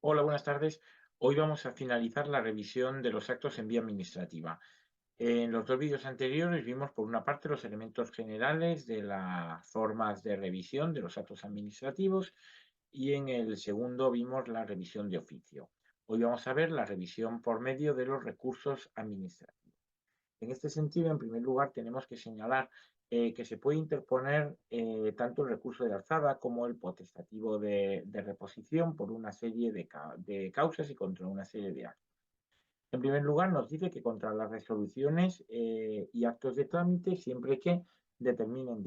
Hola, buenas tardes. Hoy vamos a finalizar la revisión de los actos en vía administrativa. En los dos vídeos anteriores vimos, por una parte, los elementos generales de las formas de revisión de los actos administrativos y en el segundo vimos la revisión de oficio. Hoy vamos a ver la revisión por medio de los recursos administrativos. En este sentido, en primer lugar, tenemos que señalar que se puede interponer tanto el recurso de alzada como el potestativo de reposición por una serie de causas y contra una serie de actos. En primer lugar, nos dice que contra las resoluciones y actos de trámite, siempre que determinen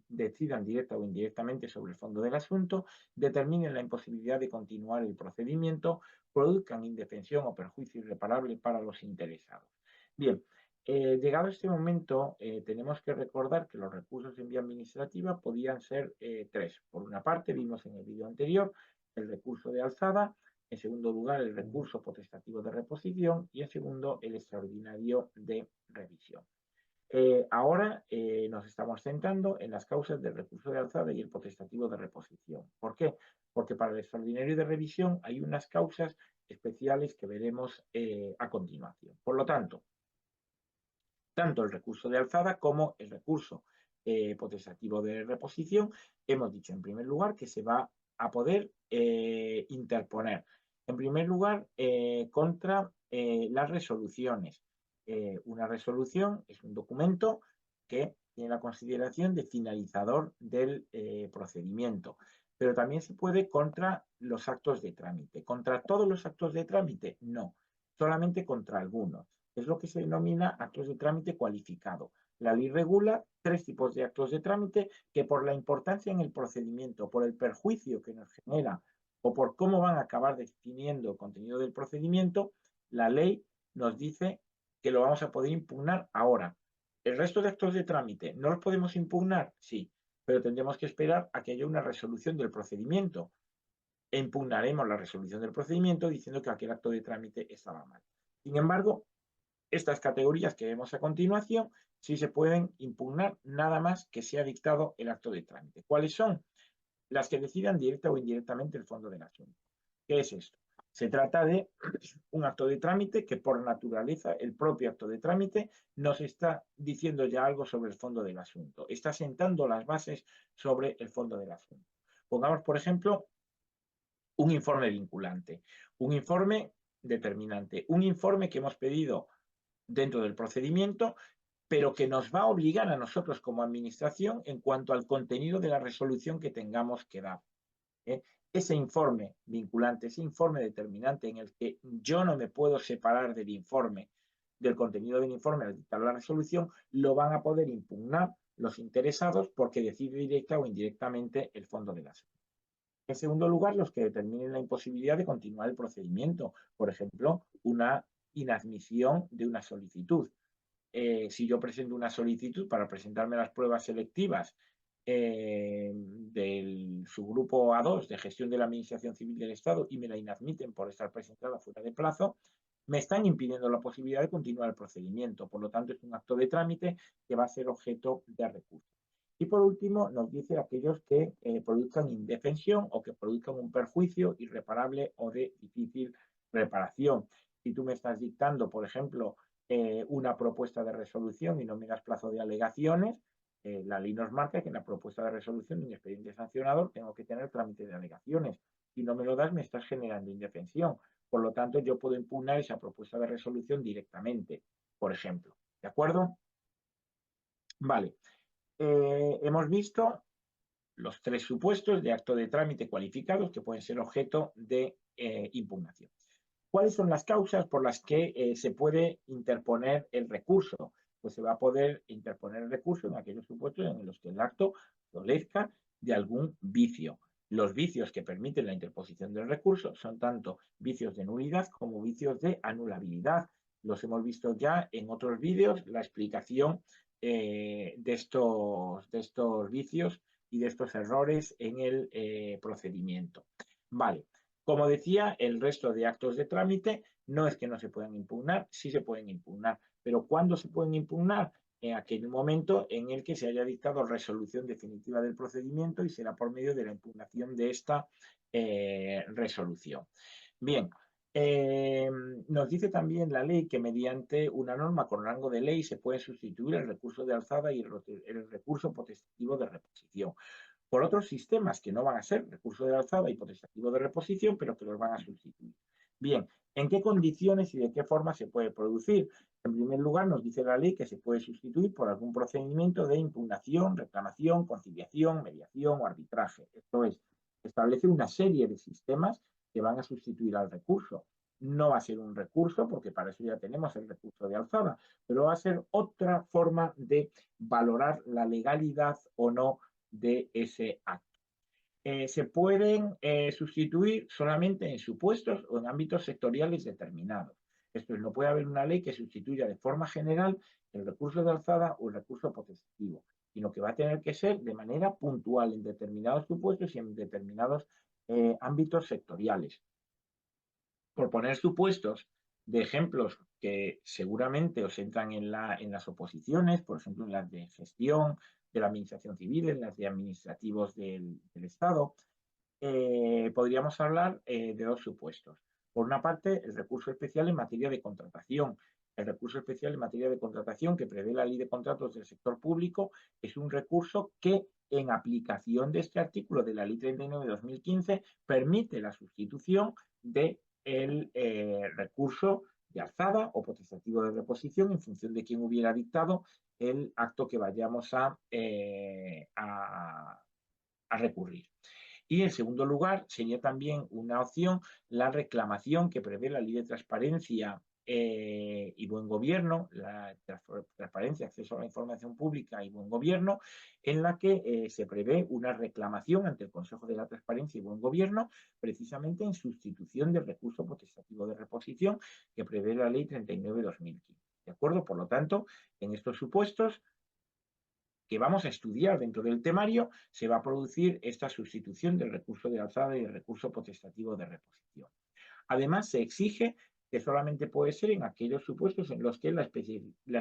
decidan directa o indirectamente sobre el fondo del asunto, determinen la imposibilidad de continuar el procedimiento, produzcan indefensión o perjuicio irreparable para los interesados. Bien, llegado a este momento, tenemos que recordar que los recursos en vía administrativa podían ser tres. Por una parte, vimos en el vídeo anterior el recurso de alzada, en segundo lugar, el recurso potestativo de reposición y en segundo, el extraordinario de revisión. Ahora nos estamos centrando en las causas del recurso de alzada y el potestativo de reposición. ¿Por qué? Porque para el extraordinario de revisión hay unas causas especiales que veremos a continuación. Por lo tanto, tanto el recurso de alzada como el recurso potestativo de reposición, hemos dicho en primer lugar que se va a poder interponer. En primer lugar, contra las resoluciones. Una resolución es un documento que tiene la consideración de finalizador del procedimiento, pero también se puede contra los actos de trámite. ¿Contra todos los actos de trámite? No, solamente contra algunos. Es lo que se denomina actos de trámite cualificado. La ley regula tres tipos de actos de trámite que, por la importancia en el procedimiento, por el perjuicio que nos genera o por cómo van a acabar definiendo el contenido del procedimiento, la ley nos dice que lo vamos a poder impugnar ahora. ¿El resto de actos de trámite no los podemos impugnar? Sí, pero tendremos que esperar a que haya una resolución del procedimiento e impugnaremos la resolución del procedimiento diciendo que aquel acto de trámite estaba mal. Sin embargo, estas categorías que vemos a continuación sí se pueden impugnar nada más que sea dictado el acto de trámite. ¿Cuáles son? Las que decidan directa o indirectamente el fondo del asunto. ¿Qué es esto? Se trata de un acto de trámite que, por naturaleza, el propio acto de trámite nos está diciendo ya algo sobre el fondo del asunto. Está sentando las bases sobre el fondo del asunto. Pongamos, por ejemplo, un informe vinculante, un informe determinante, un informe que hemos pedido dentro del procedimiento, pero que nos va a obligar a nosotros como administración en cuanto al contenido de la resolución que tengamos que dar. ¿eh? Ese informe vinculante, ese informe determinante en el que yo no me puedo separar del informe, del contenido del informe al dictar la resolución, lo van a poder impugnar los interesados porque decide directa o indirectamente el fondo del asunto. En segundo lugar, los que determinen la imposibilidad de continuar el procedimiento. Por ejemplo, una inadmisión de una solicitud. Si yo presento una solicitud para presentarme las pruebas selectivas del subgrupo A2 de gestión de la Administración Civil del Estado y me la inadmiten por estar presentada fuera de plazo, me están impidiendo la posibilidad de continuar el procedimiento. Por lo tanto, es un acto de trámite que va a ser objeto de recurso. Y por último, nos dice aquellos que produzcan indefensión o que produzcan un perjuicio irreparable o de difícil reparación. Si tú me estás dictando, por ejemplo, una propuesta de resolución y no me das plazo de alegaciones, la ley nos marca que en la propuesta de resolución de un expediente sancionador tengo que tener trámite de alegaciones. Si no me lo das, me estás generando indefensión. Por lo tanto, yo puedo impugnar esa propuesta de resolución directamente, por ejemplo. ¿De acuerdo? Vale. Hemos visto los tres supuestos de acto de trámite cualificados que pueden ser objeto de impugnación. ¿Cuáles son las causas por las que se puede interponer el recurso? Pues se va a poder interponer el recurso en aquellos supuestos en los que el acto adolezca de algún vicio. Los vicios que permiten la interposición del recurso son tanto vicios de nulidad como vicios de anulabilidad. Los hemos visto ya en otros vídeos, la explicación de estos vicios y de estos errores en el procedimiento. Vale. Como decía, el resto de actos de trámite no es que no se puedan impugnar, sí se pueden impugnar. Pero ¿cuándo se pueden impugnar? en aquel momento en el que se haya dictado resolución definitiva del procedimiento y será por medio de la impugnación de esta resolución. Bien, nos dice también la ley que mediante una norma con rango de ley se puede sustituir el recurso de alzada y el recurso potestativo de reposición por otros sistemas que no van a ser recurso de alzada y potestativo de reposición, pero que los van a sustituir. Bien, ¿en qué condiciones y de qué forma se puede producir? En primer lugar, nos dice la ley que se puede sustituir por algún procedimiento de impugnación, reclamación, conciliación, mediación o arbitraje. Esto es, establece una serie de sistemas que van a sustituir al recurso. No va a ser un recurso, porque para eso ya tenemos el recurso de alzada, pero va a ser otra forma de valorar la legalidad o no de ese acto. Se pueden sustituir solamente en supuestos o en ámbitos sectoriales determinados. Esto es, no puede haber una ley que sustituya de forma general el recurso de alzada o el recurso potestativo, sino que va a tener que ser de manera puntual en determinados supuestos y en determinados ámbitos sectoriales. Por poner supuestos de ejemplos que seguramente os entran en las oposiciones, por ejemplo, en las de gestión de la administración civil, en las de administrativos del Estado, podríamos hablar de dos supuestos. Por una parte, el recurso especial en materia de contratación. El recurso especial en materia de contratación que prevé la Ley de Contratos del Sector Público es un recurso que, en aplicación de este artículo de la Ley 39 de 2015, permite la sustitución del recurso de alzada o potestativo de reposición en función de quién hubiera dictado el acto que vayamos a recurrir. Y en segundo lugar, sería también una opción la reclamación que prevé la Ley de Transparencia y Buen Gobierno, la transparencia, acceso a la información pública y buen gobierno, en la que se prevé una reclamación ante el Consejo de la Transparencia y Buen Gobierno, precisamente en sustitución del recurso potestativo de reposición que prevé la Ley 39/2015. ¿De acuerdo? Por lo tanto, en estos supuestos que vamos a estudiar dentro del temario, se va a producir esta sustitución del recurso de alzada y del recurso potestativo de reposición. Además, se exige que solamente puede ser en aquellos supuestos en los que la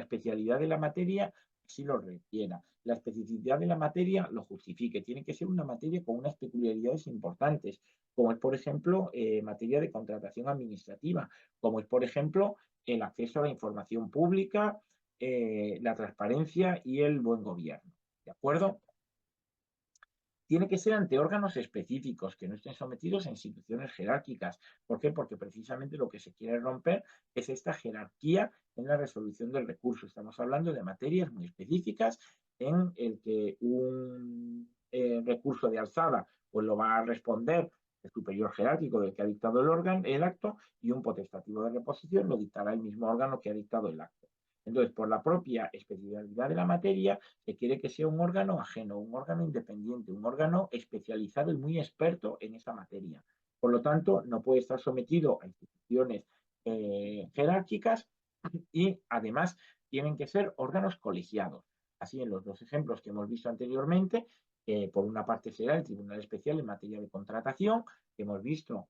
especialidad de la materia sí lo requiera, la especificidad de la materia lo justifique. Tiene que ser una materia con unas peculiaridades importantes, como es, por ejemplo, materia de contratación administrativa, como es, por ejemplo, el acceso a la información pública, la transparencia y el buen gobierno. ¿De acuerdo? Tiene que ser ante órganos específicos que no estén sometidos a instituciones jerárquicas. ¿Por qué? Porque precisamente lo que se quiere romper es esta jerarquía en la resolución del recurso. Estamos hablando de materias muy específicas en el que un recurso de alzada pues lo va a responder el superior jerárquico del que ha dictado el acto, y un potestativo de reposición lo dictará el mismo órgano que ha dictado el acto. Entonces, por la propia especialidad de la materia, se quiere que sea un órgano ajeno, un órgano independiente, un órgano especializado y muy experto en esa materia. Por lo tanto, no puede estar sometido a instituciones jerárquicas y, además, tienen que ser órganos colegiados. Así, en los dos ejemplos que hemos visto anteriormente, por una parte será el Tribunal Especial en materia de contratación, que hemos visto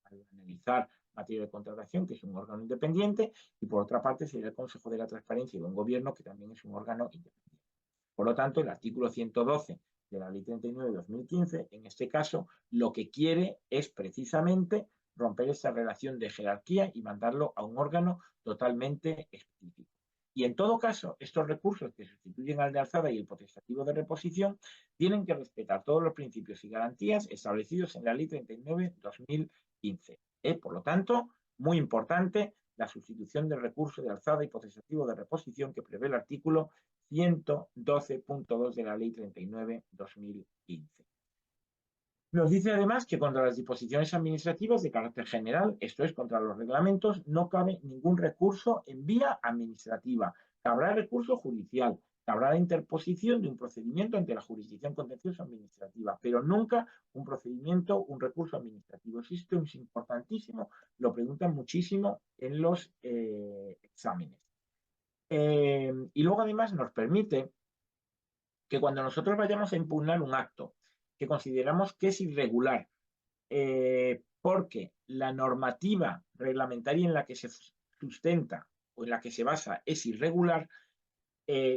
al analizar materia de contratación, que es un órgano independiente, y por otra parte sería el Consejo de la Transparencia y Buen Gobierno, que también es un órgano independiente. Por lo tanto, el artículo 112 de la Ley 39 de 2015, en este caso, lo que quiere es precisamente romper esa relación de jerarquía y mandarlo a un órgano totalmente específico. Y en todo caso, estos recursos que sustituyen al de alzada y el potestativo de reposición tienen que respetar todos los principios y garantías establecidos en la Ley 39/2015. Por lo tanto, muy importante la sustitución del recurso de alzada y potestativo de reposición que prevé el artículo 112.2 de la Ley 39/2015. Nos dice además que contra las disposiciones administrativas de carácter general, esto es, contra los reglamentos, no cabe ningún recurso en vía administrativa. Cabrá recurso judicial, cabrá la interposición de un procedimiento ante la jurisdicción contencioso administrativa, pero nunca un procedimiento, un recurso administrativo. Esto es importantísimo, lo preguntan muchísimo en los exámenes. Y luego además nos permite que cuando nosotros vayamos a impugnar un acto que consideramos que es irregular, porque la normativa reglamentaria en la que se sustenta o en la que se basa es irregular,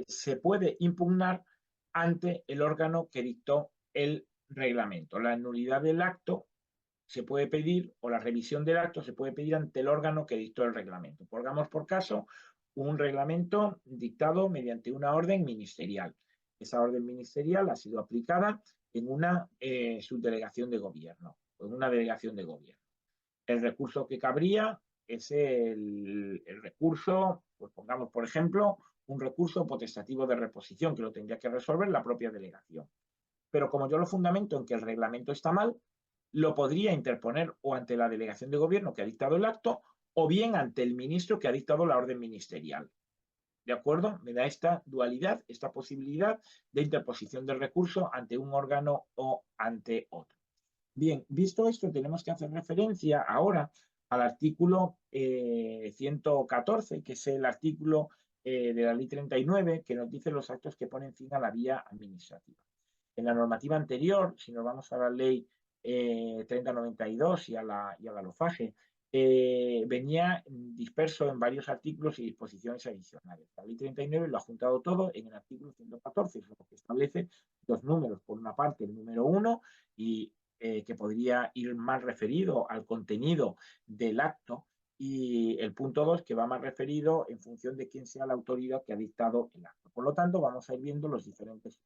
se puede impugnar ante el órgano que dictó el reglamento. La nulidad del acto se puede pedir, o la revisión del acto se puede pedir ante el órgano que dictó el reglamento. Pongamos por caso un reglamento dictado mediante una orden ministerial. Esa orden ministerial ha sido aplicada en una subdelegación de gobierno, o en una delegación de gobierno. El recurso que cabría es el recurso, pues pongamos por ejemplo, un recurso potestativo de reposición que lo tendría que resolver la propia delegación. Pero como yo lo fundamento en que el reglamento está mal, lo podría interponer o ante la delegación de gobierno que ha dictado el acto o bien ante el ministro que ha dictado la orden ministerial. ¿De acuerdo? Me da esta dualidad, esta posibilidad de interposición del recurso ante un órgano o ante otro. Bien, visto esto, tenemos que hacer referencia ahora al artículo 114, que es el artículo de la Ley 39, que nos dice los actos que ponen fin a la vía administrativa. En la normativa anterior, si nos vamos a la Ley 3092 y a la LOFAGE, venía disperso en varios artículos y disposiciones adicionales. La Ley 39 lo ha juntado todo en el artículo 114, es lo que establece dos números. Por una parte, el número 1 y que podría ir más referido al contenido del acto, y el punto 2 que va más referido en función de quién sea la autoridad que ha dictado el acto. Por lo tanto, vamos a ir viendo los diferentes.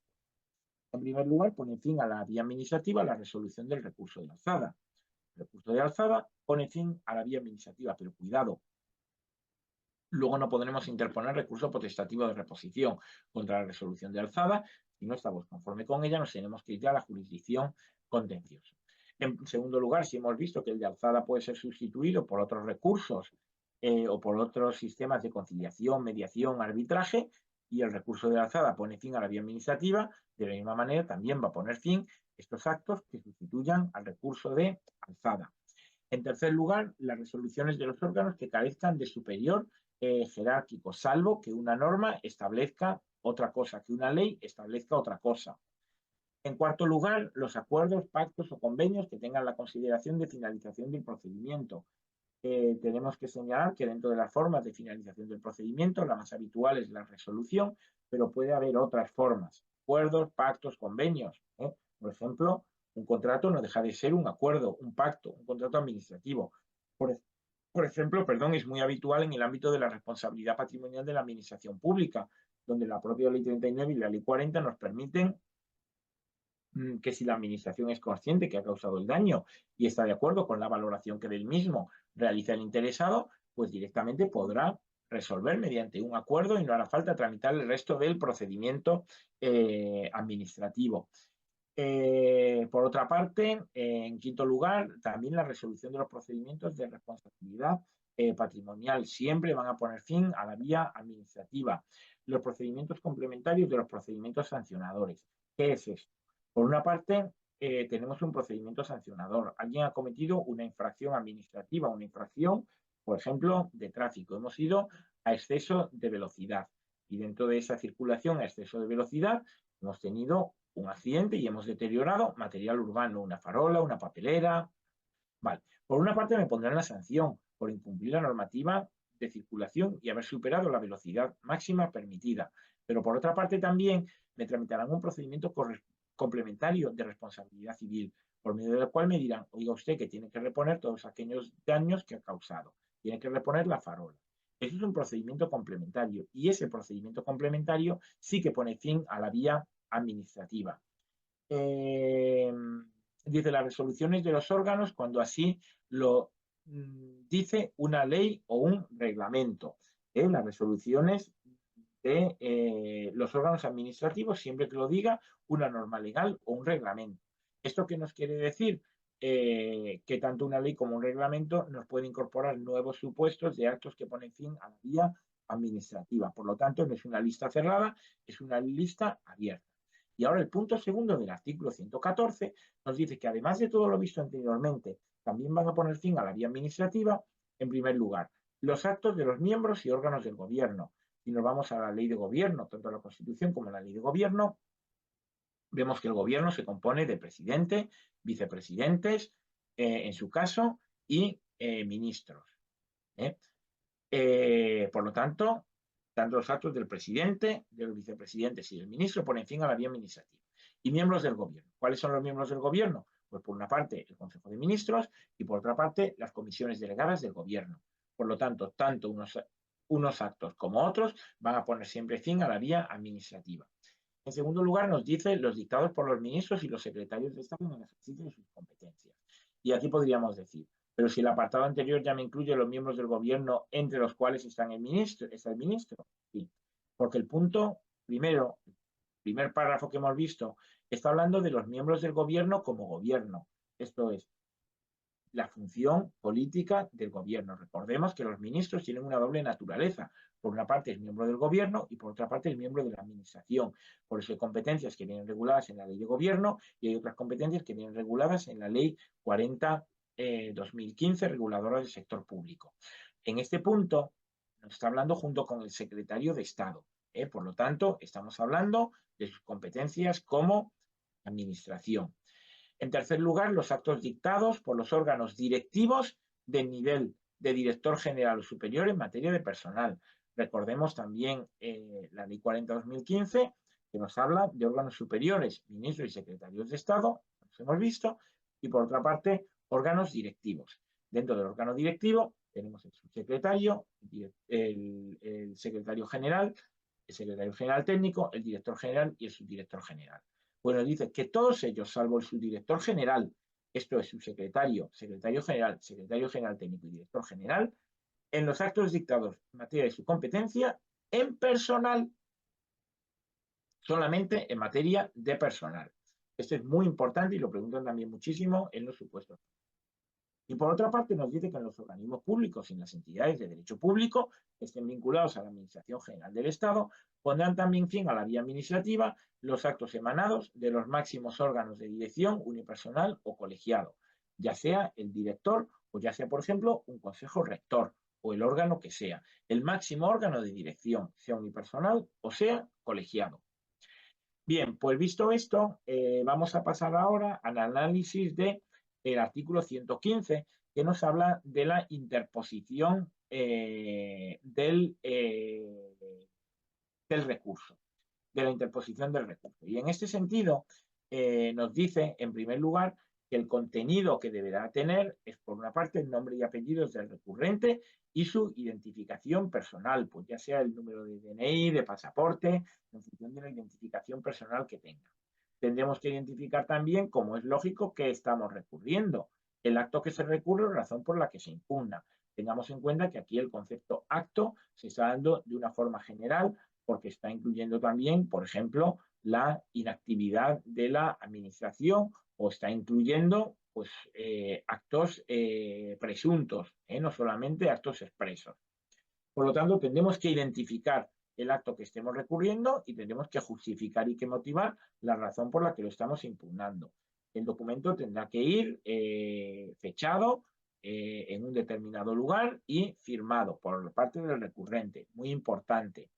En primer lugar, pone fin a la vía administrativa la resolución del recurso de alzada. El recurso de alzada pone fin a la vía administrativa, pero cuidado, luego no podremos interponer recurso potestativo de reposición contra la resolución de alzada. Si no estamos conforme con ella, nos tenemos que ir a la jurisdicción contenciosa. En segundo lugar, si hemos visto que el de alzada puede ser sustituido por otros recursos o por otros sistemas de conciliación, mediación, arbitraje, y el recurso de alzada pone fin a la vía administrativa, de la misma manera también va a poner fin estos actos que sustituyan al recurso de alzada. En tercer lugar, las resoluciones de los órganos que carezcan de superior jerárquico, salvo que una norma establezca otra cosa, que una ley establezca otra cosa. En cuarto lugar, los acuerdos, pactos o convenios que tengan la consideración de finalización del procedimiento. Tenemos que señalar que dentro de las formas de finalización del procedimiento, la más habitual es la resolución, pero puede haber otras formas, acuerdos, pactos, convenios. Por ejemplo, un contrato no deja de ser un acuerdo, un pacto, un contrato administrativo. Por ejemplo, es muy habitual en el ámbito de la responsabilidad patrimonial de la administración pública, donde la propia Ley 39 y la Ley 40 nos permiten que si la administración es consciente que ha causado el daño y está de acuerdo con la valoración que del mismo realiza el interesado, pues directamente podrá resolver mediante un acuerdo y no hará falta tramitar el resto del procedimiento administrativo. Por otra parte, en quinto lugar, también la resolución de los procedimientos de responsabilidad patrimonial siempre van a poner fin a la vía administrativa. Los procedimientos complementarios de los procedimientos sancionadores. ¿Qué es esto? Por una parte, tenemos un procedimiento sancionador. Alguien ha cometido una infracción administrativa, una infracción, por ejemplo, de tráfico. Hemos ido a exceso de velocidad y dentro de esa circulación a exceso de velocidad hemos tenido un accidente y hemos deteriorado material urbano, una farola, una papelera. Vale. Por una parte me pondrán la sanción por incumplir la normativa de circulación y haber superado la velocidad máxima permitida. Pero por otra parte también me tramitarán un procedimiento complementario de responsabilidad civil, por medio del cual me dirán, oiga usted que tiene que reponer todos aquellos daños que ha causado, tiene que reponer la farola. Eso es un procedimiento complementario y ese procedimiento complementario sí que pone fin a la vía administrativa. Dice las resoluciones de los órganos cuando así lo dice una ley o un reglamento. Las resoluciones de los órganos administrativos, siempre que lo diga una norma legal o un reglamento. ¿Esto qué nos quiere decir? Que tanto una ley como un reglamento nos puede incorporar nuevos supuestos de actos que ponen fin a la vía administrativa. Por lo tanto, no es una lista cerrada, es una lista abierta. Y ahora el punto segundo del artículo 114 nos dice que además de todo lo visto anteriormente, también van a poner fin a la vía administrativa, en primer lugar, los actos de los miembros y órganos del gobierno. Si nos vamos a la ley de gobierno, tanto la Constitución como la ley de gobierno, vemos que el gobierno se compone de presidente, vicepresidentes, en su caso, y ministros. Por lo tanto, tanto los actos del presidente, de los vicepresidentes y del ministro ponen fin a la vía administrativa. Y miembros del gobierno. ¿Cuáles son los miembros del gobierno? Pues por una parte el Consejo de Ministros y por otra parte las comisiones delegadas del gobierno. Por lo tanto, tanto unos actos como otros van a poner siempre fin a la vía administrativa. En segundo lugar, nos dice los dictados por los ministros y los secretarios de Estado en el ejercicio de sus competencias. Y aquí podríamos decir, pero si el apartado anterior ya me incluye los miembros del gobierno entre los cuales está el ministro, sí, porque el punto primero, el primer párrafo que hemos visto, está hablando de los miembros del gobierno como gobierno. Esto es, la función política del gobierno. Recordemos que los ministros tienen una doble naturaleza. Por una parte es miembro del gobierno y por otra parte es miembro de la administración. Por eso hay competencias que vienen reguladas en la ley de gobierno y hay otras competencias que vienen reguladas en la ley 40/2015, reguladora del sector público. En este punto nos está hablando junto con el secretario de Estado. Por lo tanto, estamos hablando de sus competencias como administración. En tercer lugar, los actos dictados por los órganos directivos del nivel de director general o superior en materia de personal. Recordemos también la Ley 40/2015, que nos habla de órganos superiores, ministros y secretarios de Estado, los hemos visto, y por otra parte, órganos directivos. Dentro del órgano directivo tenemos el subsecretario, el secretario general, el secretario general técnico, el director general y el subdirector general. Bueno, dice que todos ellos, salvo el subdirector general, esto es subsecretario, secretario general técnico y director general, en los actos dictados en materia de su competencia, en personal, solamente en materia de personal. Esto es muy importante y lo preguntan también muchísimo en los supuestos. Y por otra parte nos dice que en los organismos públicos y en las entidades de derecho público que estén vinculados a la Administración General del Estado pondrán también fin a la vía administrativa los actos emanados de los máximos órganos de dirección unipersonal o colegiado, ya sea el director o ya sea, por ejemplo, un consejo rector o el órgano que sea, el máximo órgano de dirección, sea unipersonal o sea colegiado. Bien, pues visto esto, vamos a pasar ahora al análisis del artículo 115, que nos habla de la interposición del recurso, de la interposición del recurso. Y en este sentido, nos dice, en primer lugar, que el contenido que deberá tener es, por una parte, el nombre y apellidos del recurrente y su identificación personal, pues ya sea el número de DNI, de pasaporte, en función de la identificación personal que tenga. Tendremos que identificar también, como es lógico, que estamos recurriendo. El acto que se recurre o razón por la que se impugna. Tengamos en cuenta que aquí el concepto acto se está dando de una forma general porque está incluyendo también, por ejemplo, la inactividad de la administración o está incluyendo pues, actos presuntos, no solamente actos expresos. Por lo tanto, tendremos que identificar el acto que estemos recurriendo y tendremos que justificar y que motivar la razón por la que lo estamos impugnando. El documento tendrá que ir fechado en un determinado lugar y firmado por parte del recurrente. Muy importante.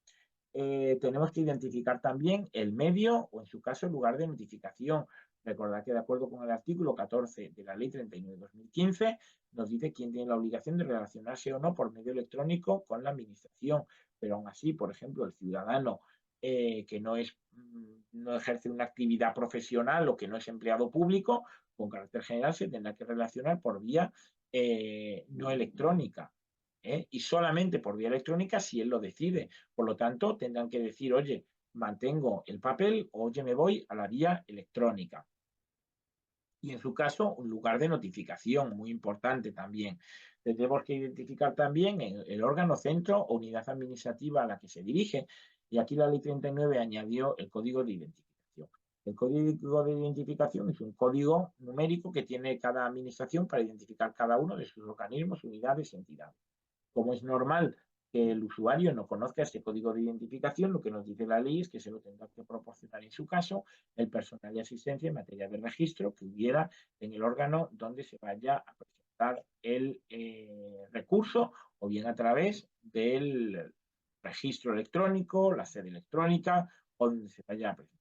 Tenemos que identificar también el medio o, en su caso, el lugar de notificación. Recordad que, de acuerdo con el artículo 14 de la Ley 39/2015, nos dice quién tiene la obligación de relacionarse o no por medio electrónico con la administración. Pero aún así, por ejemplo, el ciudadano que no ejerce una actividad profesional o que no es empleado público, con carácter general se tendrá que relacionar por vía no electrónica. Y solamente por vía electrónica si él lo decide. Por lo tanto, tendrán que decir, oye, mantengo el papel, oye, me voy a la vía electrónica. Y en su caso, un lugar de notificación, muy importante también. Tendremos que identificar también el órgano, centro o unidad administrativa a la que se dirige. Y aquí la Ley 39 añadió el código de identificación. El código de identificación es un código numérico que tiene cada administración para identificar cada uno de sus organismos, unidades y entidades. Como es normal que el usuario no conozca este código de identificación, lo que nos dice la ley es que se lo tendrá que proporcionar, en su caso, el personal de asistencia en materia de registro que hubiera en el órgano donde se vaya a presentar el recurso, o bien a través del registro electrónico, la sede electrónica, o donde se vaya a presentar.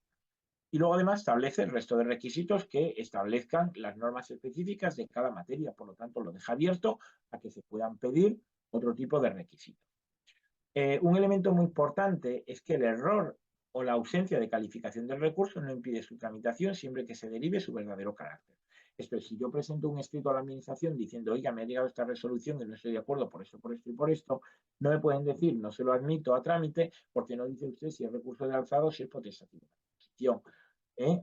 Y luego, además, establece el resto de requisitos que establezcan las normas específicas de cada materia. Por lo tanto, lo deja abierto a que se puedan pedir otro tipo de requisitos. Un elemento muy importante es que el error o la ausencia de calificación del recurso no impide su tramitación siempre que se derive su verdadero carácter. Esto es, si yo presento un escrito a la administración diciendo, oiga, me ha llegado esta resolución y no estoy de acuerdo por esto, por esto y por esto, no me pueden decir, no se lo admito a trámite, porque no dice usted si es recurso de alzado o si es potestativa de oposición.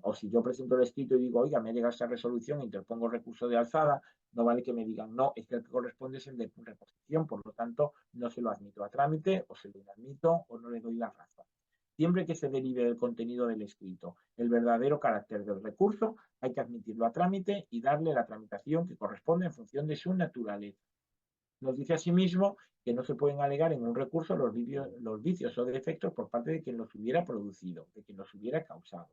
O si yo presento el escrito y digo, oiga, me ha llegado esta resolución e interpongo recurso de alzada, no vale que me digan, no, es que el que corresponde es el de reposición, por lo tanto, no se lo admito a trámite, o se lo inadmito, o no le doy la razón. Siempre que se derive del contenido del escrito el verdadero carácter del recurso, hay que admitirlo a trámite y darle la tramitación que corresponde en función de su naturaleza. Nos dice asimismo que no se pueden alegar en un recurso los vicios o defectos por parte de quien los hubiera producido, de quien los hubiera causado.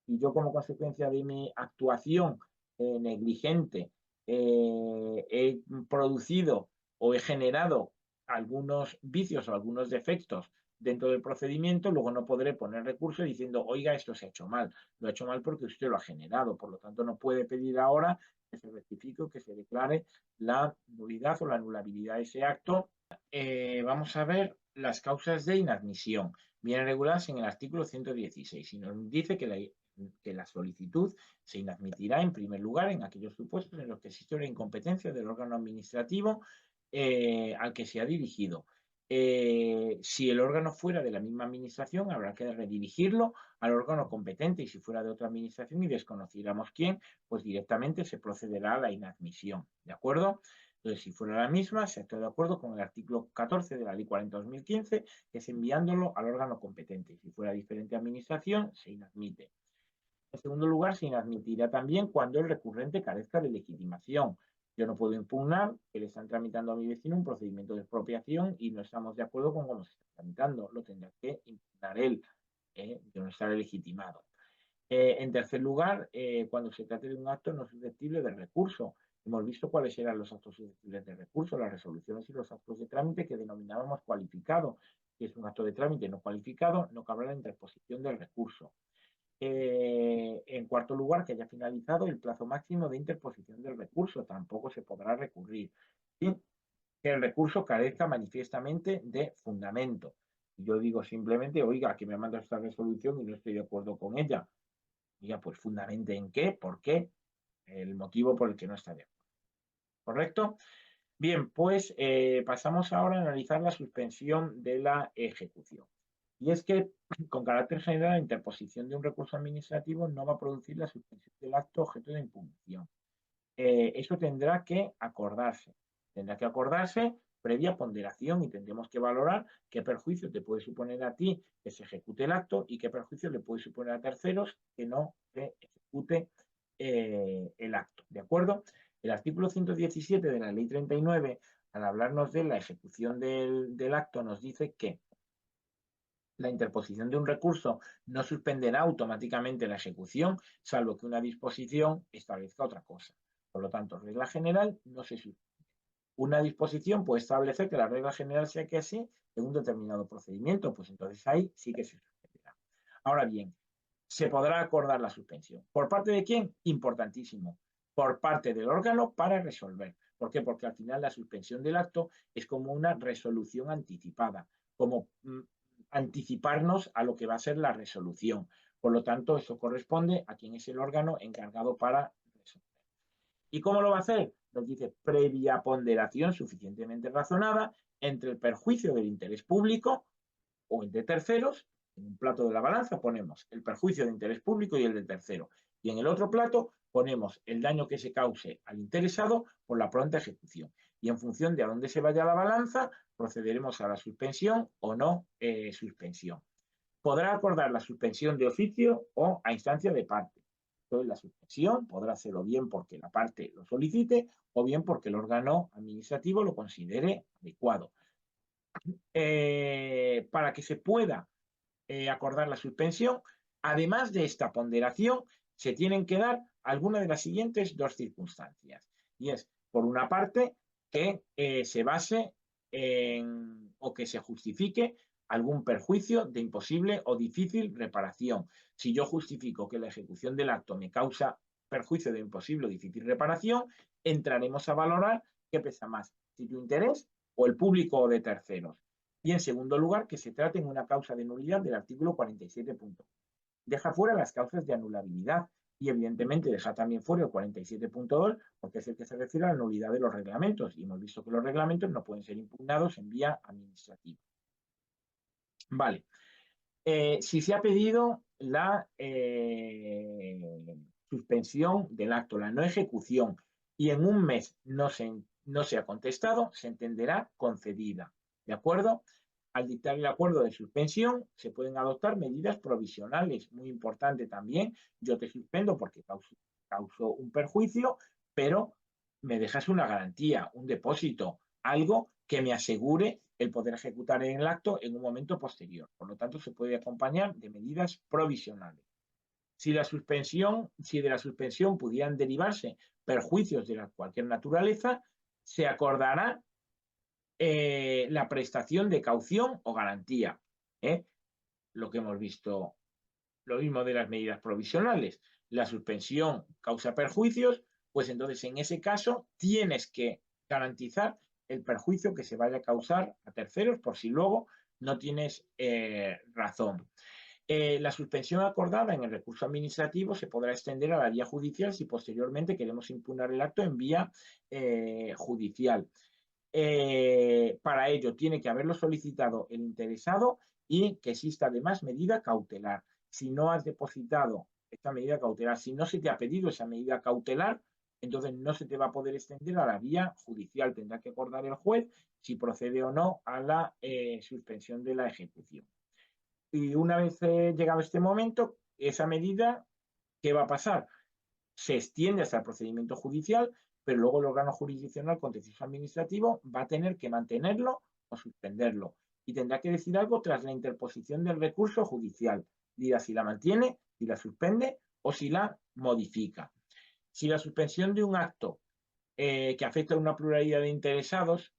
Y yo, como consecuencia de mi actuación negligente, he producido o he generado algunos vicios o algunos defectos dentro del procedimiento, luego no podré poner recurso diciendo, oiga, esto se ha hecho mal. Lo ha hecho mal porque usted lo ha generado, por lo tanto no puede pedir ahora que se rectifique o que se declare la nulidad o la anulabilidad de ese acto. Vamos a ver las causas de inadmisión. Vienen reguladas en el artículo 116 y nos dice que la solicitud se inadmitirá en primer lugar en aquellos supuestos en los que existe una incompetencia del órgano administrativo al que se ha dirigido. Si el órgano fuera de la misma administración, habrá que redirigirlo al órgano competente, y si fuera de otra administración y desconociéramos quién, pues directamente se procederá a la inadmisión. ¿De acuerdo? Entonces, si fuera la misma, se está de acuerdo con el artículo 14 de la Ley 40/2015, que es enviándolo al órgano competente. Si fuera diferente administración, se inadmite. En segundo lugar, se inadmitirá también cuando el recurrente carezca de legitimación. Yo no puedo impugnar que le están tramitando a mi vecino un procedimiento de expropiación y no estamos de acuerdo con cómo se está tramitando. Lo tendrá que impugnar él. Yo no estaré legitimado. En tercer lugar, cuando se trate de un acto no susceptible de recurso. Hemos visto cuáles eran los actos susceptibles de recurso, las resoluciones y los actos de trámite que denominábamos cualificado. Si es un acto de trámite no cualificado, no cabrá la interposición del recurso. En cuarto lugar, que haya finalizado el plazo máximo de interposición del recurso. Tampoco se podrá recurrir. Y que el recurso carezca manifiestamente de fundamento. Yo digo simplemente, oiga, que me manda esta resolución y no estoy de acuerdo con ella. Oiga, pues fundamente en qué, por qué, el motivo por el que no está de acuerdo. ¿Correcto? Bien, pues pasamos ahora a analizar la suspensión de la ejecución. Y es que, con carácter general, la interposición de un recurso administrativo no va a producir la suspensión del acto objeto de impugnación. Eso tendrá que acordarse. Tendrá que acordarse previa ponderación y tendremos que valorar qué perjuicio te puede suponer a ti que se ejecute el acto y qué perjuicio le puede suponer a terceros que no se ejecute el acto. ¿De acuerdo? El artículo 117 de la Ley 39, al hablarnos de la ejecución del acto, nos dice que la interposición de un recurso no suspenderá automáticamente la ejecución, salvo que una disposición establezca otra cosa. Por lo tanto, regla general no se suspende. Una disposición puede establecer que la regla general sea que así en un determinado procedimiento, pues entonces ahí sí que se suspenderá. Ahora bien, se podrá acordar la suspensión. ¿Por parte de quién? Importantísimo. Por parte del órgano para resolver. ¿Por qué? Porque al final la suspensión del acto es como una resolución anticipada, como anticiparnos a lo que va a ser la resolución. Por lo tanto, eso corresponde a quien es el órgano encargado para resolver. ¿Y cómo lo va a hacer? Nos dice previa ponderación suficientemente razonada entre el perjuicio del interés público o el de terceros. En un plato de la balanza ponemos el perjuicio de interés público y el de tercero. Y en el otro plato ponemos el daño que se cause al interesado por la pronta ejecución. Y en función de a dónde se vaya la balanza, procederemos a la suspensión o no suspensión. Podrá acordar la suspensión de oficio o a instancia de parte. Entonces, la suspensión podrá hacerlo bien porque la parte lo solicite o bien porque el órgano administrativo lo considere adecuado. Para que se pueda acordar la suspensión, además de esta ponderación, se tienen que dar alguna de las siguientes dos circunstancias. Y es, por una parte, que se base o que se justifique algún perjuicio de imposible o difícil reparación. Si yo justifico que la ejecución del acto me causa perjuicio de imposible o difícil reparación, entraremos a valorar qué pesa más, si tu interés o el público o de terceros. Y en segundo lugar, que se trate en una causa de nulidad del artículo 47. Deja fuera las causas de anulabilidad y evidentemente deja también fuera el 47.2 porque es el que se refiere a la nulidad de los reglamentos y hemos visto que los reglamentos no pueden ser impugnados en vía administrativa. Vale. Si se ha pedido la suspensión del acto, la no ejecución, y en un mes no se ha contestado, se entenderá concedida. ¿De acuerdo? Al dictar el acuerdo de suspensión, se pueden adoptar medidas provisionales. Muy importante también, yo te suspendo porque causó un perjuicio, pero me dejas una garantía, un depósito, algo que me asegure el poder ejecutar el acto en un momento posterior. Por lo tanto, se puede acompañar de medidas provisionales. Si de la suspensión pudieran derivarse perjuicios de cualquier naturaleza, se acordará la prestación de caución o garantía. Lo que hemos visto, lo mismo de las medidas provisionales. La suspensión causa perjuicios, pues entonces en ese caso tienes que garantizar el perjuicio que se vaya a causar a terceros por si luego no tienes razón. La suspensión acordada en el recurso administrativo se podrá extender a la vía judicial si posteriormente queremos impugnar el acto en vía judicial. Para ello tiene que haberlo solicitado el interesado y que exista además medida cautelar. Si no has depositado esta medida cautelar, si no se te ha pedido esa medida cautelar, entonces no se te va a poder extender a la vía judicial. Tendrá que acordar el juez si procede o no a la suspensión de la ejecución. Y una vez llegado este momento, esa medida, ¿qué va a pasar? Se extiende hasta el procedimiento judicial, pero luego el órgano jurisdiccional contencioso administrativo va a tener que mantenerlo o suspenderlo y tendrá que decir algo tras la interposición del recurso judicial. Dirá si la mantiene, si la suspende o si la modifica. Si la suspensión de un acto que afecta a una pluralidad de interesados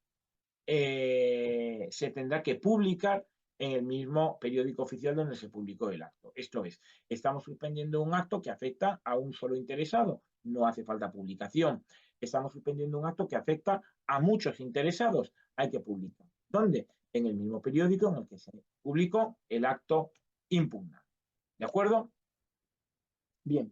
se tendrá que publicar en el mismo periódico oficial donde se publicó el acto. Esto es, estamos suspendiendo un acto que afecta a un solo interesado, no hace falta publicación. Estamos suspendiendo un acto que afecta a muchos interesados, hay que publicar. ¿Dónde? En el mismo periódico en el que se publicó el acto impugnado. ¿De acuerdo? Bien,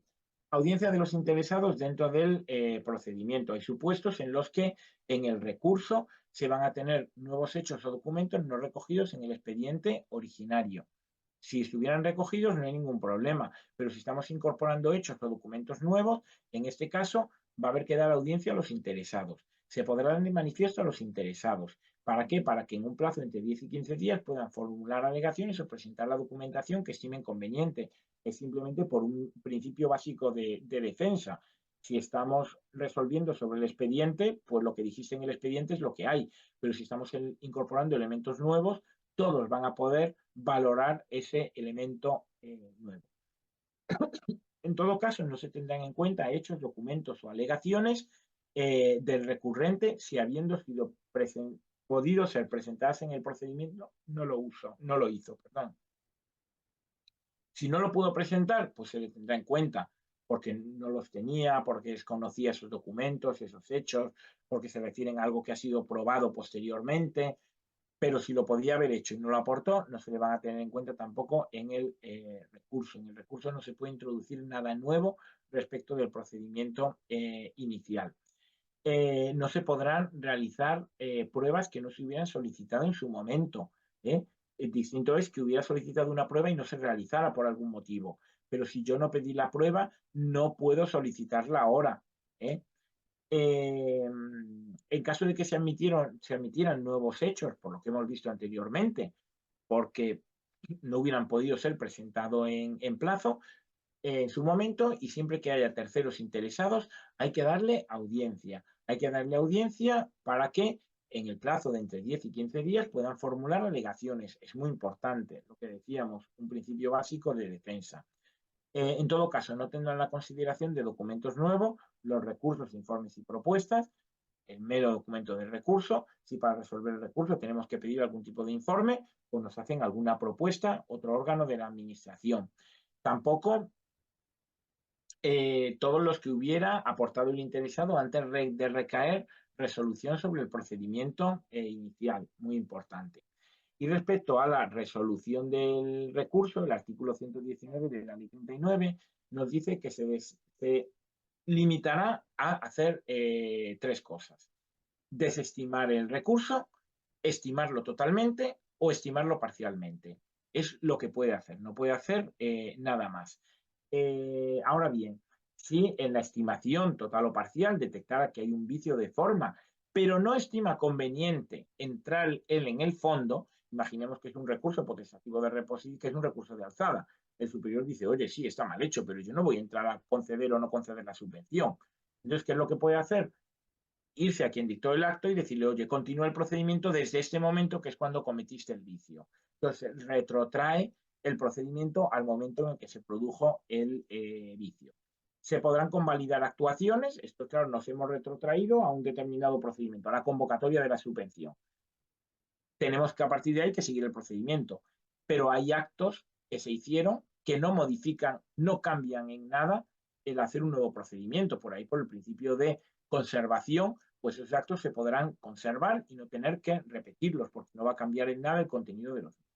audiencia de los interesados dentro del procedimiento. Hay supuestos en los que en el recurso se van a tener nuevos hechos o documentos no recogidos en el expediente originario. Si estuvieran recogidos no hay ningún problema, pero si estamos incorporando hechos o documentos nuevos, en este caso va a haber que dar audiencia a los interesados. Se podrá dar de manifiesto a los interesados. ¿Para qué? Para que en un plazo entre 10 y 15 días puedan formular alegaciones o presentar la documentación que estimen conveniente. Es simplemente por un principio básico de defensa. Si estamos resolviendo sobre el expediente, pues lo que dijiste en el expediente es lo que hay. Pero si estamos incorporando elementos nuevos, todos van a poder valorar ese elemento nuevo. En todo caso, no se tendrán en cuenta hechos, documentos o alegaciones del recurrente si habiendo sido podido ser presentadas en el procedimiento, no lo hizo, perdón. Si no lo pudo presentar, pues se le tendrá en cuenta porque no los tenía, porque desconocía esos documentos, esos hechos, porque se refieren a algo que ha sido probado posteriormente, pero si lo podía haber hecho y no lo aportó, no se le van a tener en cuenta tampoco en el recurso. En el recurso no se puede introducir nada nuevo respecto del procedimiento inicial. No se podrán realizar pruebas que no se hubieran solicitado en su momento. Distinto es que hubiera solicitado una prueba y no se realizara por algún motivo. Pero si yo no pedí la prueba, no puedo solicitarla ahora. ¿eh? En caso de que se admitieran nuevos hechos, por lo que hemos visto anteriormente, porque no hubieran podido ser presentados en plazo, en su momento, y siempre que haya terceros interesados, hay que darle audiencia. Hay que darle audiencia para que en el plazo de entre 10 y 15 días puedan formular alegaciones. Es muy importante, lo que decíamos, un principio básico de defensa. En todo caso, no tendrán la consideración de documentos nuevos, los recursos, informes y propuestas, el mero documento del recurso. Si para resolver el recurso tenemos que pedir algún tipo de informe, pues nos hacen alguna propuesta, otro órgano de la administración. Tampoco todos los que hubiera aportado el interesado antes de recaer resolución sobre el procedimiento inicial, muy importante. Y respecto a la resolución del recurso, el artículo 119 de la ley 39 nos dice que se limitará a hacer tres cosas: desestimar el recurso, estimarlo totalmente o estimarlo parcialmente. Es lo que puede hacer, no puede hacer nada más. Ahora bien, si en la estimación total o parcial detectara que hay un vicio de forma, pero no estima conveniente entrar él en el fondo, imaginemos que es un recurso potestativo de reposición, que es un recurso de alzada. El superior dice, oye, sí, está mal hecho, pero yo no voy a entrar a conceder o no conceder la subvención. Entonces, ¿qué es lo que puede hacer? Irse a quien dictó el acto y decirle, oye, continúa el procedimiento desde este momento, que es cuando cometiste el vicio. Entonces, retrotrae el procedimiento al momento en el que se produjo el vicio. Se podrán convalidar actuaciones, esto claro, nos hemos retrotraído a un determinado procedimiento, a la convocatoria de la subvención. Tenemos que a partir de ahí que seguir el procedimiento, pero hay actos que se hicieron que no modifican, no cambian en nada el hacer un nuevo procedimiento. Por ahí, por el principio de conservación, pues esos actos se podrán conservar y no tener que repetirlos, porque no va a cambiar en nada el contenido de los mismos.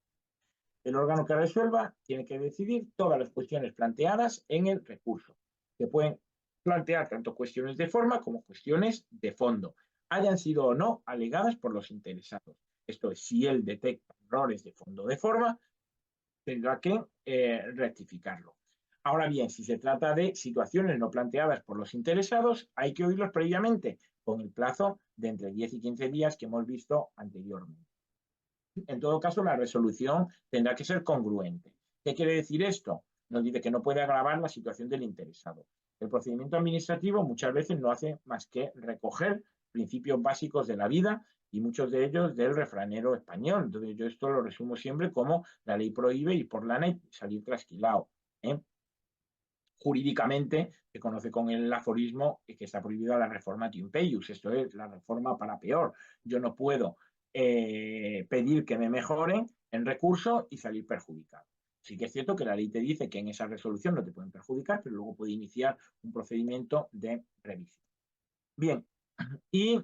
El órgano que resuelva tiene que decidir todas las cuestiones planteadas en el recurso, que pueden plantear tanto cuestiones de forma como cuestiones de fondo, hayan sido o no alegadas por los interesados. Esto es, si él detecta errores de fondo o de forma, tendrá que rectificarlo. Ahora bien, si se trata de situaciones no planteadas por los interesados, hay que oírlos previamente, con el plazo de entre 10 y 15 días que hemos visto anteriormente. En todo caso, la resolución tendrá que ser congruente. ¿Qué quiere decir esto? Nos dice que no puede agravar la situación del interesado. El procedimiento administrativo muchas veces no hace más que recoger principios básicos de la vida y muchos de ellos del refranero español. Entonces yo esto lo resumo siempre como la ley prohíbe y por la ley salir trasquilado. Jurídicamente se conoce con el aforismo que está prohibida la reformatio impeius, esto es la reforma para peor. Yo no puedo pedir que me mejoren en recurso y salir perjudicado. Sí que es cierto que la ley te dice que en esa resolución no te pueden perjudicar, pero luego puede iniciar un procedimiento de revisión. Bien, y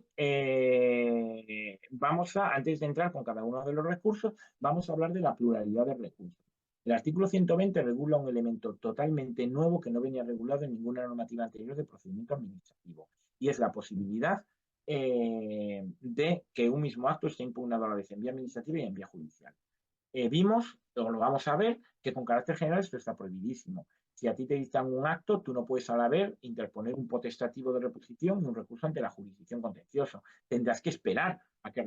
antes de entrar con cada uno de los recursos, vamos a hablar de la pluralidad de recursos. El artículo 120 regula un elemento totalmente nuevo que no venía regulado en ninguna normativa anterior de procedimiento administrativo, y es la posibilidad de que un mismo acto esté impugnado a la vez en vía administrativa y en vía judicial. Vimos, o lo vamos a ver, que con carácter general esto está prohibidísimo. Si a ti te dictan un acto, tú no puedes a la vez interponer un potestativo de reposición y un recurso ante la jurisdicción contencioso. Tendrás que esperar a que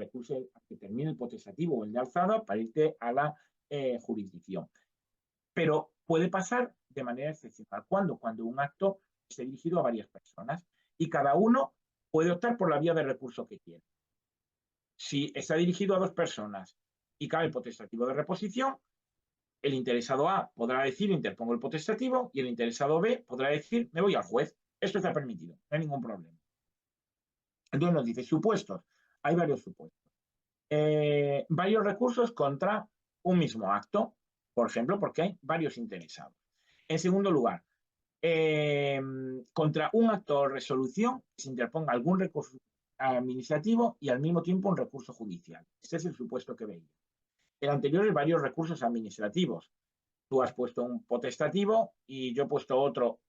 termine el potestativo o el de alzada para irte a la jurisdicción. Pero puede pasar de manera excepcional. ¿Cuándo? Cuando un acto esté dirigido a varias personas y cada uno puede optar por la vía de recurso que quiera. Si está dirigido a dos personas y cabe el potestativo de reposición, el interesado A podrá decir interpongo el potestativo y el interesado B podrá decir me voy al juez. Esto está permitido, no hay ningún problema. Entonces nos dice supuestos. Hay varios supuestos. Varios recursos contra un mismo acto, por ejemplo, porque hay varios interesados. En segundo lugar, contra un acto o resolución se interponga algún recurso administrativo y al mismo tiempo un recurso judicial. Este es el supuesto que veía. El anterior es varios recursos administrativos. Tú has puesto un potestativo y yo he puesto otro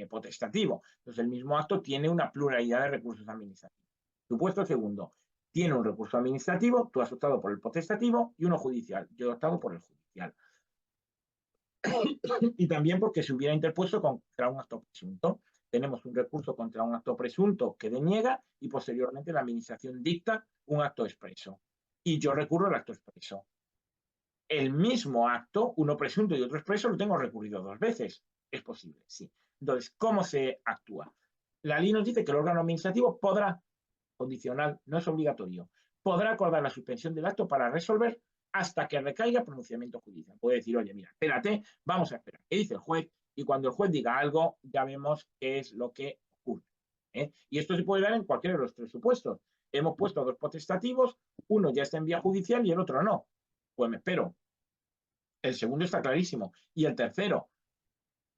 potestativo. Entonces, el mismo acto tiene una pluralidad de recursos administrativos. Supuesto segundo, tiene un recurso administrativo, tú has optado por el potestativo y uno judicial. Yo he optado por el judicial. Y también porque se hubiera interpuesto contra un acto presunto. Tenemos un recurso contra un acto presunto que deniega y posteriormente la administración dicta un acto expreso. Y yo recurro al acto expreso. El mismo acto, uno presunto y otro expreso, lo tengo recurrido dos veces. Es posible, sí. Entonces, ¿cómo se actúa? La ley nos dice que el órgano administrativo podrá, condicional, no es obligatorio, podrá acordar la suspensión del acto para resolver hasta que recaiga pronunciamiento judicial. Puede decir, oye, mira, espérate, vamos a esperar. ¿Qué dice el juez? Y cuando el juez diga algo, ya vemos qué es lo que ocurre. Y esto se puede dar en cualquiera de los tres supuestos. Hemos puesto dos potestativos, uno ya está en vía judicial y el otro no. Pues me espero. El segundo está clarísimo. Y el tercero,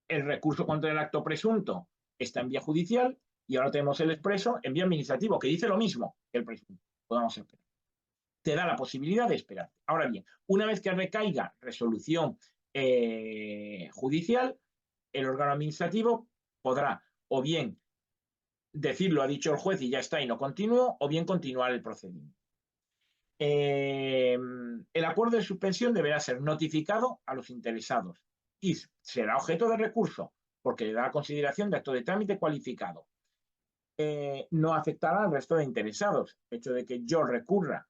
el recurso contra el acto presunto está en vía judicial y ahora tenemos el expreso en vía administrativo, que dice lo mismo que el presunto. Podemos esperar. te da la posibilidad de esperar. Ahora bien, una vez que recaiga resolución judicial, el órgano administrativo podrá o bien decir lo ha dicho el juez y ya está y no continúo, o bien continuar el procedimiento. El acuerdo de suspensión deberá ser notificado a los interesados y será objeto de recurso porque le da consideración de acto de trámite cualificado. No afectará al resto de interesados. El hecho de que yo recurra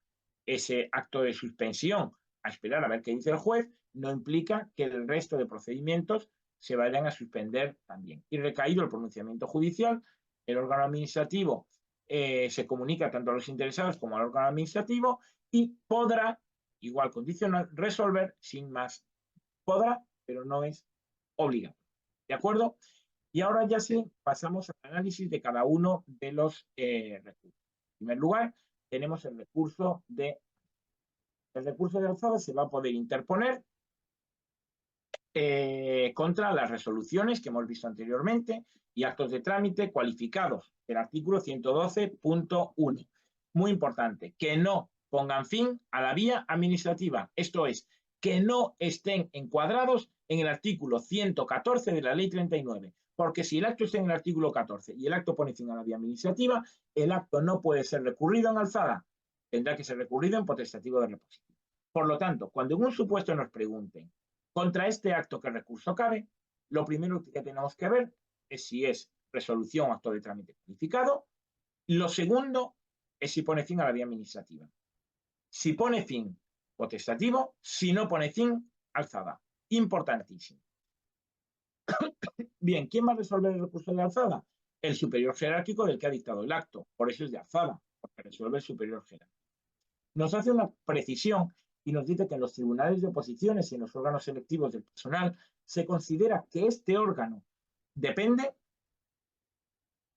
ese acto de suspensión a esperar a ver qué dice el juez no implica que el resto de procedimientos se vayan a suspender también. Y recaído el pronunciamiento judicial, el órgano administrativo se comunica tanto a los interesados como al órgano administrativo y podrá, igual condicional, resolver sin más. Podrá, pero no es obligatorio. ¿De acuerdo? Y ahora ya sí pasamos al análisis de cada uno de los recursos. En primer lugar, tenemos el recurso de alzada. Se va a poder interponer contra las resoluciones que hemos visto anteriormente y actos de trámite cualificados del artículo 112.1. Muy importante, que no pongan fin a la vía administrativa. Esto es, que no estén encuadrados en el artículo 114 de la Ley 39. Porque si el acto está en el artículo 14 y el acto pone fin a la vía administrativa, el acto no puede ser recurrido en alzada. Tendrá que ser recurrido en potestativo de reposición. Por lo tanto, cuando en un supuesto nos pregunten contra este acto que recurso cabe, lo primero que tenemos que ver es si es resolución o acto de trámite cualificado. Lo segundo es si pone fin a la vía administrativa. Si pone fin, potestativo. Si no pone fin, alzada. Importantísimo. Bien, ¿quién va a resolver el recurso de alzada? El superior jerárquico del que ha dictado el acto. Por eso es de alzada, porque resuelve el superior jerárquico. Nos hace una precisión y nos dice que en los tribunales de oposiciones y en los órganos selectivos del personal se considera que este órgano depende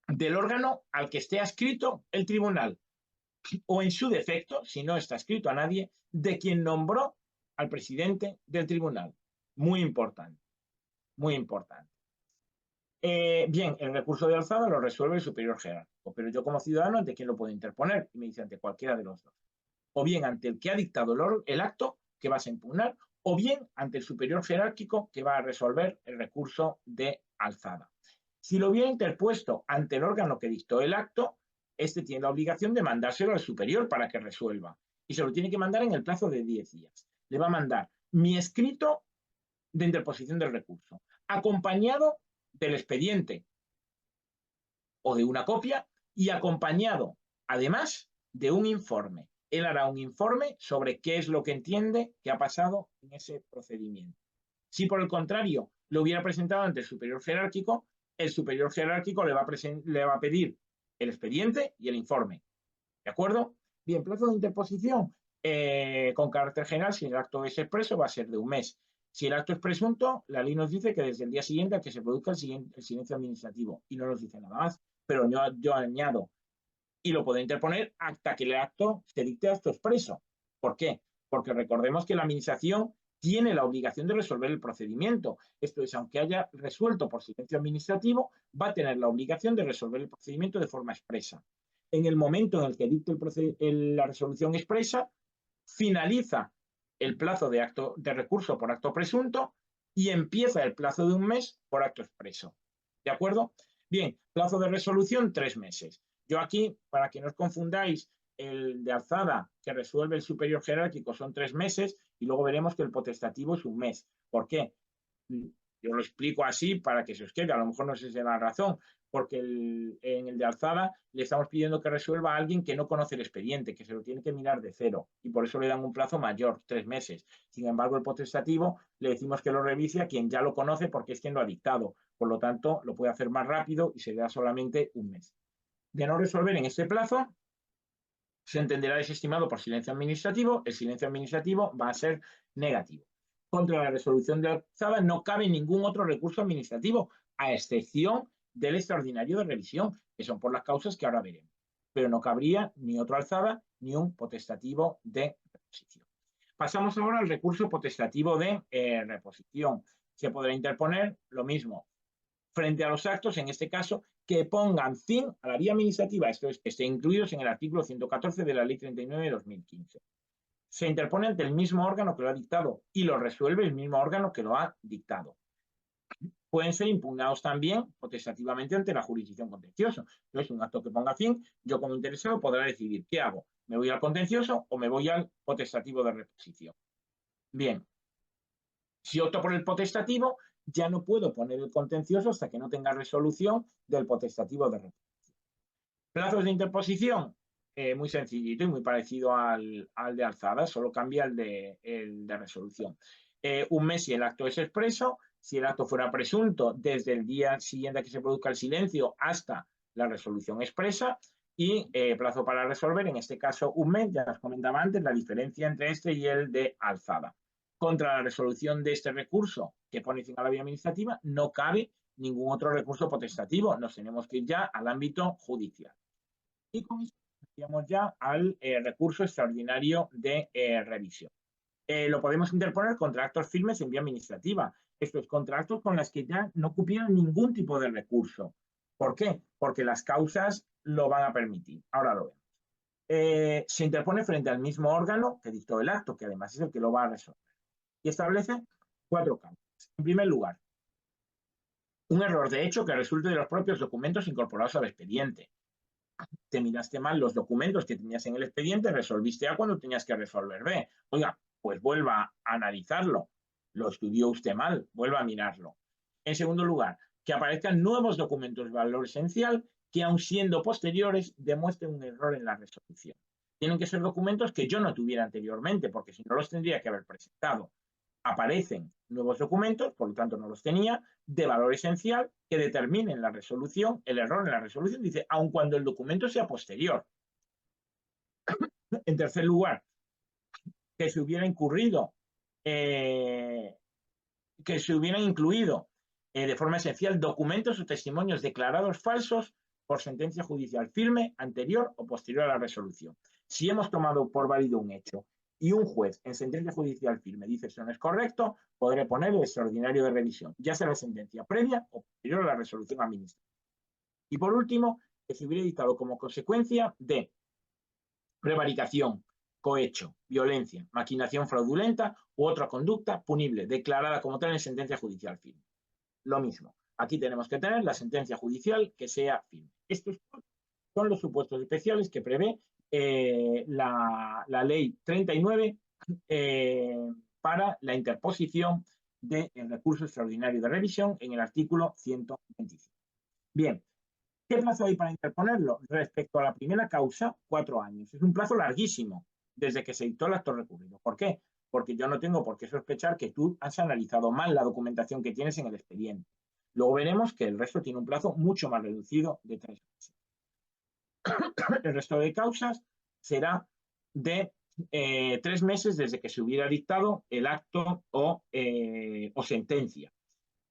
del órgano al que esté adscrito el tribunal o en su defecto, si no está adscrito a nadie, de quien nombró al presidente del tribunal. Muy importante, muy importante. Bien, el recurso de alzada lo resuelve el superior jerárquico, pero yo como ciudadano, ¿ante quién lo puedo interponer? Y me dice ante cualquiera de los dos. O bien ante el que ha dictado el acto que vas a impugnar, o bien ante el superior jerárquico que va a resolver el recurso de alzada. Si lo hubiera interpuesto ante el órgano que dictó el acto, este tiene la obligación de mandárselo al superior para que resuelva. Y se lo tiene que mandar en el plazo de 10 días. Le va a mandar mi escrito de interposición del recurso, acompañado del expediente o de una copia y acompañado, además, de un informe. Él hará un informe sobre qué es lo que entiende que ha pasado en ese procedimiento. Si por el contrario lo hubiera presentado ante el superior jerárquico, el superior jerárquico le va a pedir el expediente y el informe. ¿De acuerdo? Bien, plazo de interposición con carácter general, si el acto es expreso, va a ser de un mes. Si el acto es presunto, la ley nos dice que desde el día siguiente a que se produzca el silencio administrativo y no nos dice nada más. Pero yo añado, y lo puedo interponer hasta que el acto se dicte acto expreso. ¿Por qué? Porque recordemos que la administración tiene la obligación de resolver el procedimiento. Esto es, aunque haya resuelto por silencio administrativo, va a tener la obligación de resolver el procedimiento de forma expresa. En el momento en el que dicte la resolución expresa, finaliza el plazo de recurso por acto presunto y empieza el plazo de un mes por acto expreso. ¿De acuerdo? Bien, plazo de resolución, 3 meses. Yo aquí, para que no os confundáis, el de alzada que resuelve el superior jerárquico son 3 meses y luego veremos que el potestativo es un mes. ¿Por qué? Yo lo explico así para que se os quede, a lo mejor no sé si es la razón, porque en el de alzada le estamos pidiendo que resuelva a alguien que no conoce el expediente, que se lo tiene que mirar de cero, y por eso le dan un plazo mayor, 3 meses. Sin embargo, el potestativo le decimos que lo revise a quien ya lo conoce porque es quien lo ha dictado. Por lo tanto, lo puede hacer más rápido y se le da solamente un mes. De no resolver en este plazo, se entenderá desestimado por silencio administrativo. El silencio administrativo va a ser negativo. Contra la resolución de alzada no cabe ningún otro recurso administrativo, a excepción del extraordinario de revisión, que son por las causas que ahora veremos. Pero no cabría ni otra alzada ni un potestativo de reposición. Pasamos ahora al recurso potestativo de reposición. Se podrá interponer lo mismo frente a los actos, en este caso, que pongan fin a la vía administrativa, esto es, que estén incluidos en el artículo 114 de la Ley 39 de 2015. se interpone ante el mismo órgano que lo ha dictado y lo resuelve el mismo órgano que lo ha dictado. Pueden ser impugnados también potestativamente ante la jurisdicción contenciosa. Entonces, un acto que ponga fin, yo como interesado podré decidir qué hago. ¿Me voy al contencioso o me voy al potestativo de reposición? Bien, si opto por el potestativo, ya no puedo poner el contencioso hasta que no tenga resolución del potestativo de reposición. Plazos de interposición, muy sencillito y muy parecido al de alzada, solo cambia el de resolución. Un mes si el acto es expreso, si el acto fuera presunto, desde el día siguiente a que se produzca el silencio hasta la resolución expresa, y plazo para resolver, en este caso un mes, ya os comentaba antes, la diferencia entre este y el de alzada. Contra la resolución de este recurso que pone fin a la vía administrativa, no cabe ningún otro recurso potestativo, nos tenemos que ir ya al ámbito judicial. Y con esto llegamos ya al recurso extraordinario de revisión. Lo podemos interponer contra actos firmes en vía administrativa. Esto es contra actos con las que ya no cupieron ningún tipo de recurso. ¿Por qué? Porque las causas lo van a permitir. Ahora lo vemos. Se interpone frente al mismo órgano que dictó el acto, que además es el que lo va a resolver. Y establece 4 causas. En primer lugar, un error de hecho que resulte de los propios documentos incorporados al expediente. Te miraste mal los documentos que tenías en el expediente, resolviste A cuando tenías que resolver B. Oiga, pues vuelva a analizarlo. Lo estudió usted mal, vuelva a mirarlo. En segundo lugar, que aparezcan nuevos documentos de valor esencial que, aun siendo posteriores, demuestren un error en la resolución. Tienen que ser documentos que yo no tuviera anteriormente, porque si no los tendría que haber presentado. Aparecen nuevos documentos, por lo tanto no los tenía, de valor esencial que determinen la resolución, el error en la resolución, dice, aun cuando el documento sea posterior. En tercer lugar, que se hubiera incurrido, que se hubieran incluido de forma esencial documentos o testimonios declarados falsos por sentencia judicial firme, anterior o posterior a la resolución. Si hemos tomado por válido un hecho y un juez en sentencia judicial firme dice eso no es correcto, podré poner el extraordinario de revisión, ya sea la sentencia previa o posterior a la resolución administrativa. Y por último, que se hubiera dictado como consecuencia de prevaricación, cohecho, violencia, maquinación fraudulenta u otra conducta punible, declarada como tal en sentencia judicial firme. Lo mismo, aquí tenemos que tener la sentencia judicial que sea firme. Estos son los supuestos especiales que prevé la ley 39 para la interposición del recurso extraordinario de revisión en el artículo 125. Bien, ¿qué plazo hay para interponerlo? Respecto a la primera causa, 4 años. Es un plazo larguísimo desde que se dictó el acto recurrido. ¿Por qué? Porque yo no tengo por qué sospechar que tú has analizado mal la documentación que tienes en el expediente. Luego veremos que el resto tiene un plazo mucho más reducido de 3 meses. El resto de causas será de 3 meses desde que se hubiera dictado el acto o sentencia.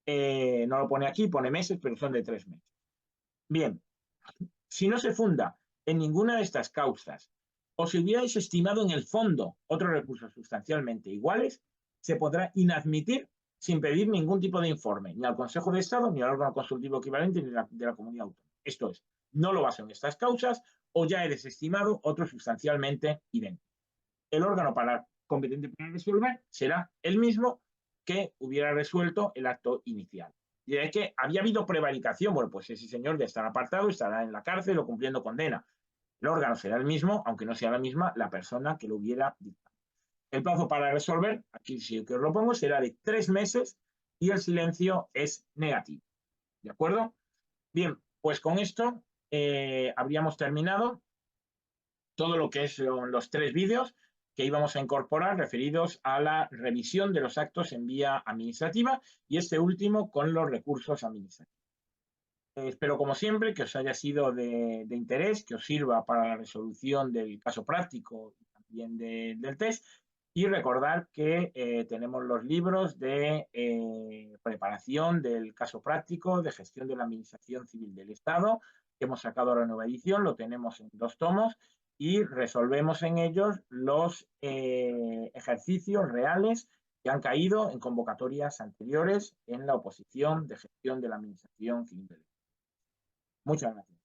No lo pone aquí, pone meses, pero son de 3 meses. Bien, si no se funda en ninguna de estas causas o si hubierais estimado en el fondo otros recursos sustancialmente iguales, se podrá inadmitir sin pedir ningún tipo de informe, ni al Consejo de Estado, ni al órgano consultivo equivalente de la comunidad autónoma. Esto es, no lo baso en estas causas o ya he desestimado otros sustancialmente idénticos. El órgano competente para resolver será el mismo que hubiera resuelto el acto inicial. Y es que había habido prevaricación, bueno, pues ese señor ya estará apartado, estará en la cárcel o cumpliendo condena. El órgano será el mismo, aunque no sea la misma la persona que lo hubiera dictado. El plazo para resolver, aquí sí que os lo pongo, será de 3 meses y el silencio es negativo. ¿De acuerdo? Bien, pues con esto habríamos terminado todo lo que son los 3 vídeos que íbamos a incorporar referidos a la revisión de los actos en vía administrativa y este último con los recursos administrativos. Espero, como siempre, que os haya sido de interés, que os sirva para la resolución del caso práctico y también del test. Y recordar que tenemos los libros de preparación del caso práctico, de gestión de la Administración Civil del Estado, que hemos sacado ahora nueva edición, lo tenemos en 2 tomos y resolvemos en ellos los ejercicios reales que han caído en convocatorias anteriores en la oposición de gestión de la Administración Civil del Estado. Muchas gracias.